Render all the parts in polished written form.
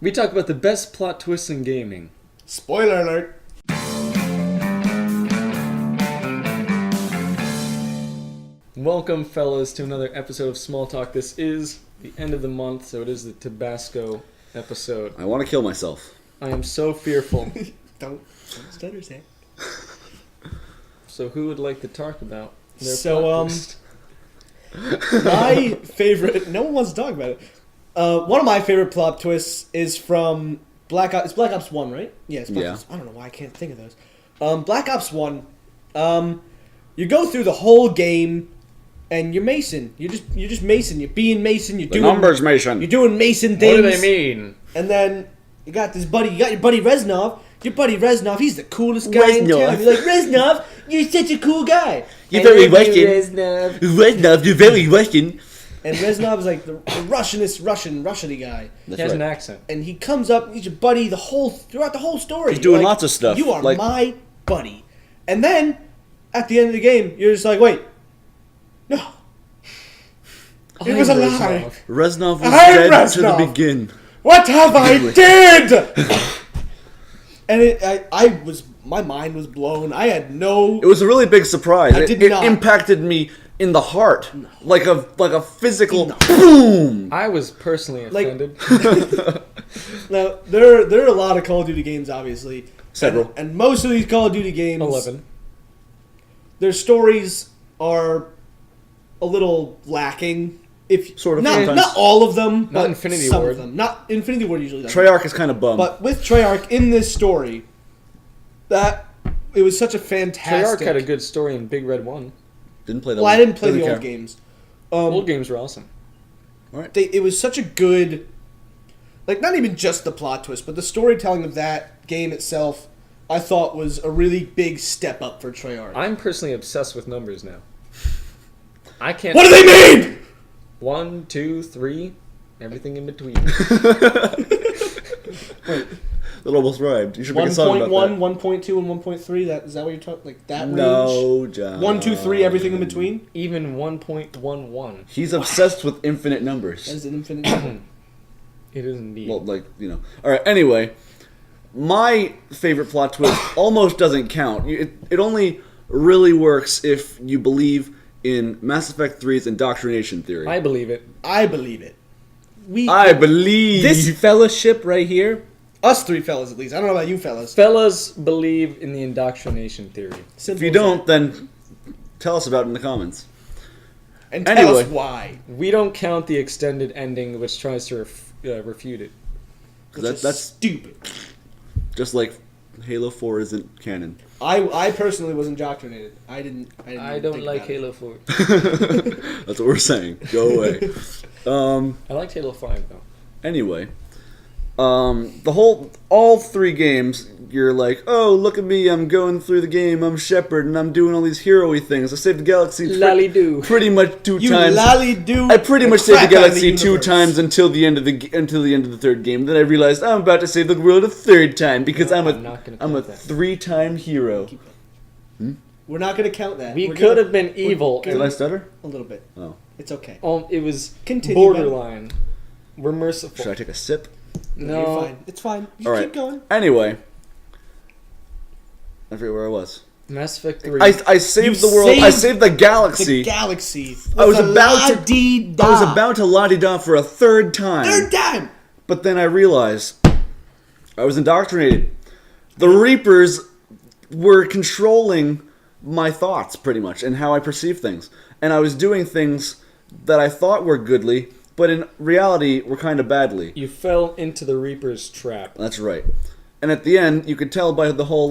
We talk about the best plot twists in gaming. Spoiler alert. Welcome, fellas, to another episode of Small Talk. This is the end of the month, so it is the Tabasco episode. I want to kill myself. I am so fearful. Don't stutter, Sam. So who would like to talk about their So, plot twist? My favorite... No one wants to talk about it. One of my favorite plot twists is from Black Ops... It's Black Ops 1, right? Yeah, it's Black Ops. I don't know why I can't think of those. Black Ops 1, you go through the whole game, and you're Mason. You're just Mason. You're being Mason. You're doing... Numbers Mason. You're doing Mason things. What do they mean? And then you got this buddy... You got your buddy Reznov. Your buddy Reznov, he's the coolest guy in town. You're like, Reznov, you're such a cool guy. You're very Russian. Reznov, you're very Russian. And Reznov is like the Russian-y guy. He has an accent. And he comes up, he's your buddy throughout the whole story. He's doing like, lots of stuff. You are my buddy. And then, at the end of the game, you're just like, wait. No. It was a lie. Reznov was I'm dead to the Reznov. begin. What have I did? And my mind was blown. I had no... It was a really big surprise. I did it not. impacted me in the heart. No. Like a physical No. boom. I was personally Like- offended. Now, there are a lot of Call of Duty games, obviously. Several. And most of these Call of Duty games... 11. Their stories are a little lacking. If Sort of, not, sometimes. not all of them, but Infinity some Ward. of them. Not Infinity Ward usually doesn't. Treyarch is kind of bummed. But with Treyarch in this story, that it was such a fantastic. Treyarch had a good story in Big Red 1. Didn't play that Well, one. I didn't play the care. old games. Old games were awesome. It was such a good, like not even just the plot twist, but the storytelling of that game itself, I thought was a really big step up for Treyarch. I'm personally obsessed with numbers now. I can't... What do they mean? 1, 2, 3, everything in between. Wait, That almost rhymed. You should make a song about 1.1, that. 1.2, and 1.3. Is that what you're talking? Like that range? No, John. 1, 2, 3, everything in between. Even 1.11. He's obsessed with infinite numbers. That is an infinite number. It is indeed. Well, All right, anyway. My favorite plot twist almost doesn't count. It only really works if you believe in Mass Effect 3's indoctrination theory. I believe it. I believe it. I believe This fellowship right here, us three fellas at least. I don't know about you fellas. Fellas believe in the indoctrination theory. Simple If you as don't, then tell us about it in the comments. that. And tell Anyway. us why. We don't count the extended ending, which tries to refute it. That's stupid. just like Halo 4 isn't canon. I personally was indoctrinated. I didn't I don't think like about it. Halo 4. That's what we're saying. Go away. I liked Halo 5, though. Anyway, all three games, you're like, oh, look at me, I'm going through the game, I'm Shepard, and I'm doing all these hero-y things. I saved the galaxy Lally-doo. pretty much two You times. lally-do. I pretty the much saved the crap out of galaxy two universe. times until the end of the third game. Then I realized I'm about to save the world a third time because No, I'm I'm not gonna a count that. 3-time hero. We're not going to count that. We We're could gonna- have been evil. Did I stutter? A little bit. Oh. It's okay. It was Continue, borderline. We're merciful. Should I take a sip? No, No. you're fine. It's fine. You All keep right. going. Anyway, I forget where I was. Mass Effect 3. I saved You the world. I saved saved the galaxy. The galaxy. I was With a about to- la-dee-da. I was about to la-di-da for a third time. Third time. But then I realized I was indoctrinated. The Reapers were controlling my thoughts, pretty much, and how I perceive things. And I was doing things that I thought were goodly, but in reality were kind of badly. You fell into the Reaper's trap. That's right. And at the end, you could tell by the whole,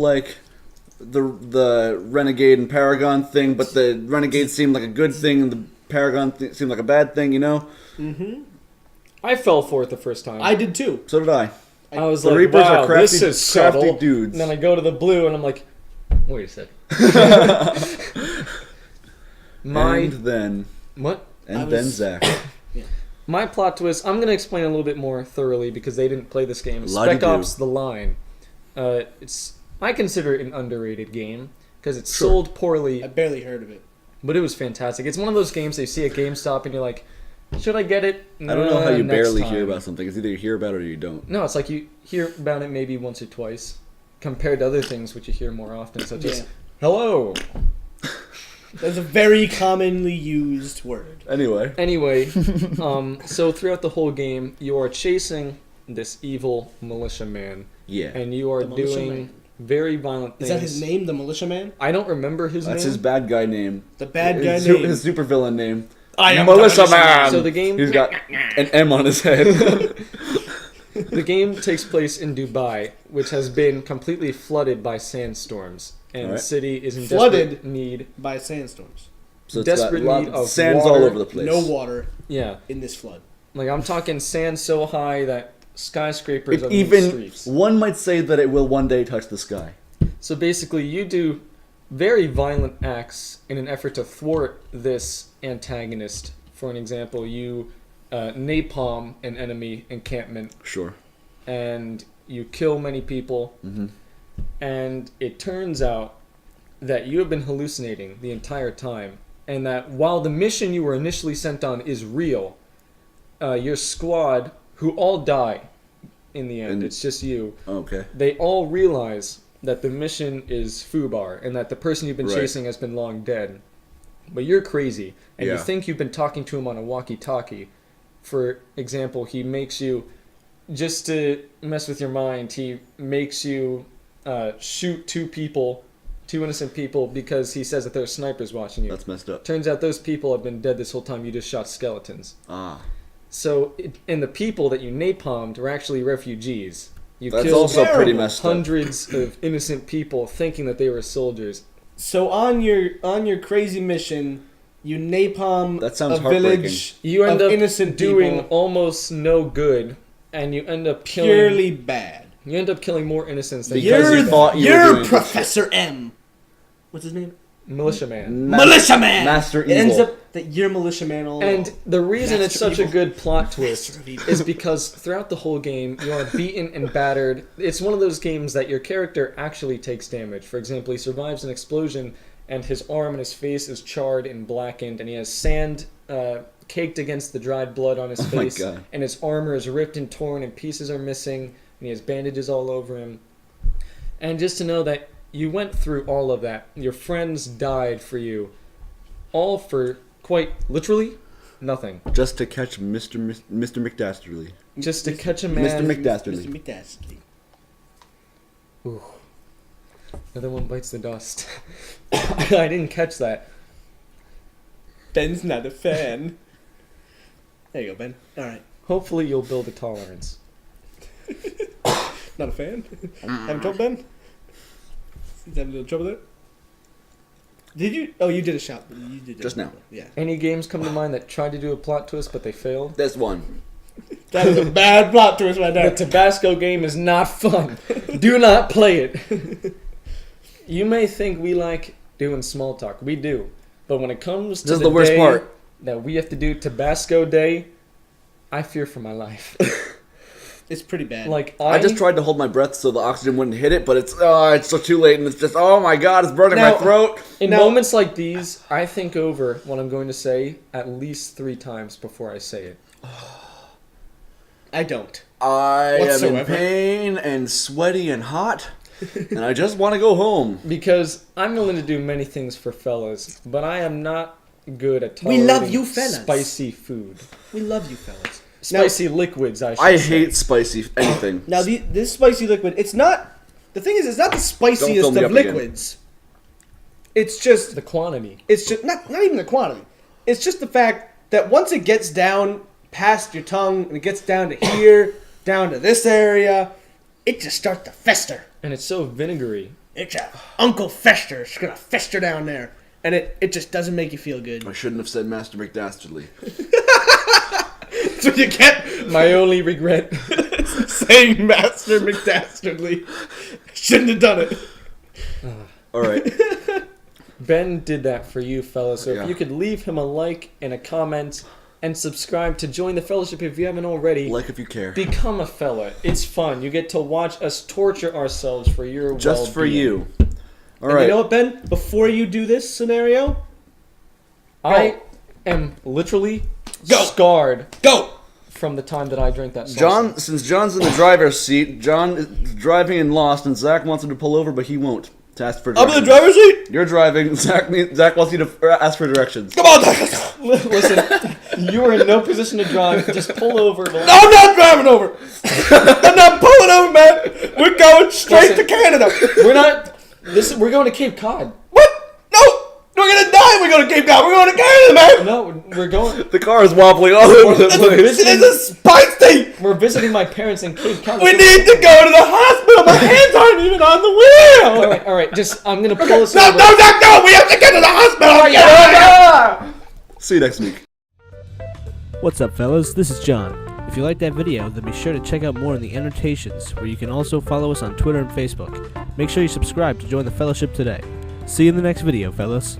the Renegade and Paragon thing, but the Renegade seemed like a good thing, and the Paragon seemed like a bad thing, you know? I fell for it the first time. I did too. So did I. I was The like, Reapers are wow, crafty- this is crafty subtle. dudes. And then I go to the blue, and I'm like, wait a second. And then What? Zach. My plot twist, I'm going to explain a little bit more thoroughly because they didn't play this game. La-di-do. Spec Ops The Line. I consider it an underrated game because it Sure. sold poorly, I barely heard of it. but it was fantastic. It's one of those games they see at GameStop and you're like, Should I get it? I don't know how you Next barely time. hear about something. It's either you hear about it or you don't. No, it's like you hear about it maybe once or twice, compared to other things which you hear more often, such as "hello." That's a very commonly used word. Anyway, So throughout the whole game, you are chasing this evil militiaman, yeah. and you are The militia doing man. very violent Is things. that his name, the militia-man? I don't remember his That's name. his bad guy name. The bad guy His name. His supervillain name. I am Melissa the Man. So the game- He's got an M on his head. The game takes place in Dubai, which has been completely flooded by sandstorms, and the Alright. city is in Flooded? desperate need. By sandstorms. So it's Desperate got need of sands water. all over the place. No water Yeah, in this flood. like I'm talking sand so high that skyscrapers It are in the even streets. one might say that it will one day touch the sky. So basically, you do very violent acts in an effort to thwart this antagonist. For an example, you napalm an enemy encampment, Sure. and you kill many people. Mm-hmm. And it turns out that you have been hallucinating the entire time, and that while the mission you were initially sent on is real, your squad, who all die in the end, And- it's just you, Okay. they all realize that the mission is FUBAR, and that the person you've been Right. chasing has been long dead. But you're crazy, and you Yeah. think you've been talking to him on a walkie-talkie. For example, he makes you, just to mess with your mind, he makes you shoot two innocent people, because he says that there are snipers watching you. That's messed up. Turns out those people have been dead this whole time. You just shot skeletons. Ah. So, and the people that you napalmed were actually refugees. You That's killed also pretty messed up. hundreds of innocent people thinking that they were soldiers. So on your crazy mission, you napalm That sounds a village You end of up innocent doing people, almost no good, and you end up killing. purely bad. You end up killing more innocents than Because you thought you were you're doing Professor M. What's his name? militiaman. Militia Man. Master It ends Evil. up that you're Militia Man all And along. the reason it's Master such a Evil. good plot twist Master of Evil. is because throughout the whole game, you are beaten and battered. It's one of those games that your character actually takes damage. For example, he survives an explosion, and his arm and his face is charred and blackened, and he has sand caked against the dried blood on his Oh my face, God. and his armor is ripped and torn, and pieces are missing, and he has bandages all over him. And just to know that you went through all of that, your friends died for you, all for quite literally nothing. Just to catch Mr. McDastardly. Just to catch a man. Mr. McDastardly. Mr. McDastardly. Ooh. Another one bites the dust. I didn't catch that. Ben's not a fan. There you go, Ben. All right. Hopefully you'll build a tolerance. Not a fan. Having trouble, Ben? He's having a little trouble there. Did you? Oh, you did a shot. You did Just now. Yeah. Any games come to mind that tried to do a plot twist but they failed? This one. That is a bad plot twist right The there. Tabasco game is not fun. Do not play it. You may think we like doing small talk. We do. But when it comes to This is the worst day part. that we have to do Tabasco Day, I fear for my life. It's pretty bad. Like I just tried to hold my breath so the oxygen wouldn't hit it, but it's so too late, and it's just, oh my god, it's burning my Now- throat. In Now- moments like these, I think over what I'm going to say at least 3 times before I say it. I don't. I am in Whatsoever. pain and sweaty and hot, and I just want to go home. Because I'm willing to do many things for fellas, but I am not good at We tolerating love you fellas. spicy food. We love you, fellas. Spicy liquids, I should I say. hate spicy anything. Now, this spicy liquid, it's not... The thing is, it's not the Don't spiciest fill me of up again. liquids. It's just... The quantity. It's just... Not even the quantity. It's just the fact that once it gets down past your tongue, and it gets down to here, down to this area, it just starts to fester. And it's so vinegary. It's a Uncle Fester. It's gonna fester down there. And it just doesn't make you feel good. I shouldn't have said Master McDastardly. That's what you get My only regret. saying Master McDastardly. Shouldn't have done it. All right. Ben did that for you, fellas. So Yeah. if you could leave him a like and a comment and subscribe to join the fellowship if you haven't already. Like if you care. Become a fella. It's fun. You get to watch us torture ourselves for your Just for well-being. you. All And right. you know what, Ben? Before you do this scenario, I am literally scarred Go! from the time that I drank that sauce. John, since John's in the driver's seat, John is driving and lost, and Zach wants him to pull over, but he won't. To ask for I'm directions. in the driver's seat? You're driving. Zach wants you to ask for directions. Come on, Zach! Listen, you are in no position to drive. Just pull over. No, I'm not driving over! I'm not pulling over, man! We're going straight to Canada! We're not. We're going to Cape Cod. What? No! We're gonna die if we go to Cape Cod! We're going to Canada, man! No, we're going. The car is wobbling all over the place. This is spicy! We're visiting my parents in Cape Cod. We need to go to the hospital! My hands aren't even on the wheel! All right. Just I'm gonna pull us No, over. no, Zach, no! We have to get to the hospital! See you next week. What's up, fellas? This is John. If you liked that video, then be sure to check out more in the annotations, where you can also follow us on Twitter and Facebook. Make sure you subscribe to join the fellowship today. See you in the next video, fellas.